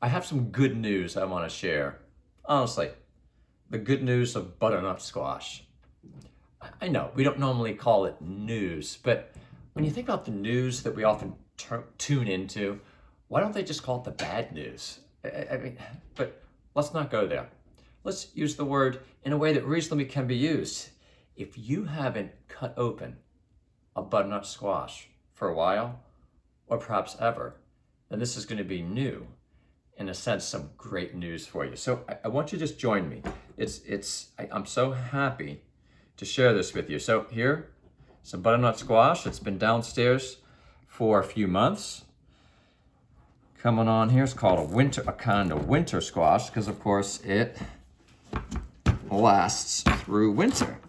I have some good news I want to share. Honestly, the good news of butternut squash. I know we don't normally call it news, but when you think about the news that we often tune into, why don't they just call it the bad news? I mean, but let's not go there. Let's use the word in a way that reasonably can be used. If you haven't cut open a butternut squash for a while, or perhaps ever, then this is going to be new. In a sense, some great news for you. So I want you to just join me. I'm so happy to share this with you. So here, some butternut squash. It's been downstairs for a few months. Coming on here, it's called a kind of winter squash because of course it lasts through winter.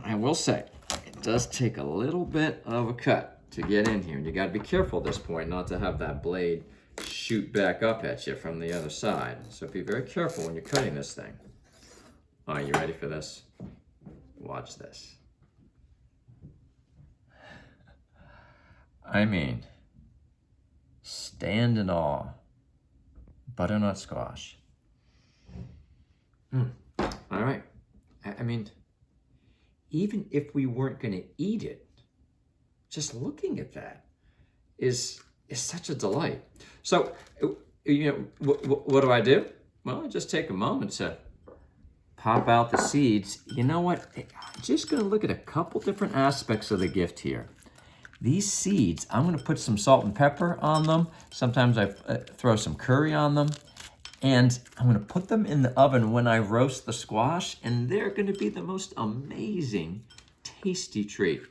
I will say, it does take a little bit of a cut to get in here. And you gotta be careful at this point not to have that blade shoot back up at you from the other side. So be very careful when you're cutting this thing. All right, you ready for this? Watch this. I mean, stand in awe. Butternut squash. All right. I mean, even if we weren't going to eat it, just looking at that is such a delight. So, what do I do? Well, I just take a moment to pop out the seeds. You know what? I'm just going to look at a couple different aspects of the gift here. These seeds, I'm going to put some salt and pepper on them. Sometimes I throw some curry on them. And I'm going to put them in the oven when I roast the squash, and they're going to be the most amazing, tasty treat.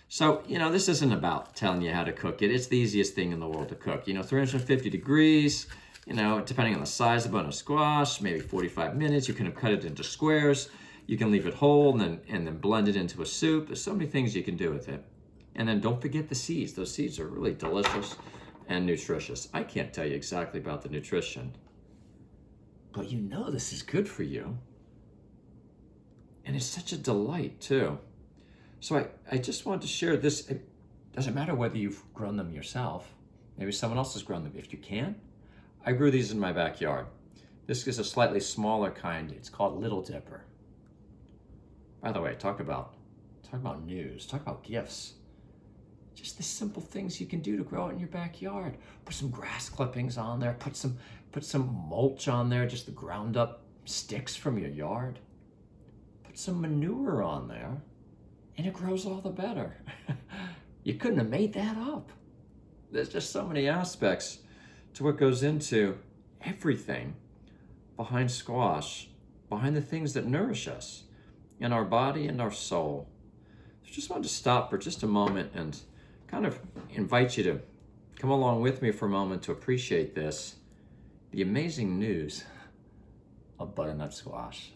So, this isn't about telling you how to cook it. It's the easiest thing in the world to cook. 350 degrees, depending on the size of the butternut squash, maybe 45 minutes. You can cut it into squares. You can leave it whole and then blend it into a soup. There's so many things you can do with it. And then don't forget the seeds. Those seeds are really delicious and nutritious. I can't tell you exactly about the nutrition, but this is good for you. And it's such a delight, too. So I just wanted to share this. It doesn't matter whether you've grown them yourself. Maybe someone else has grown them. If you can, I grew these in my backyard. This is a slightly smaller kind. It's called Little Dipper. By the way, talk about news. Talk about gifts. Just the simple things you can do to grow it in your backyard. Put some grass clippings on there. Put some mulch on there, just the ground up sticks from your yard. Put some manure on there, and it grows all the better. You couldn't have made that up. There's just so many aspects to what goes into everything behind squash, behind the things that nourish us in our body and our soul. So just wanted to stop for just a moment and kind of invite you to come along with me for a moment to appreciate this, the amazing news of butternut squash.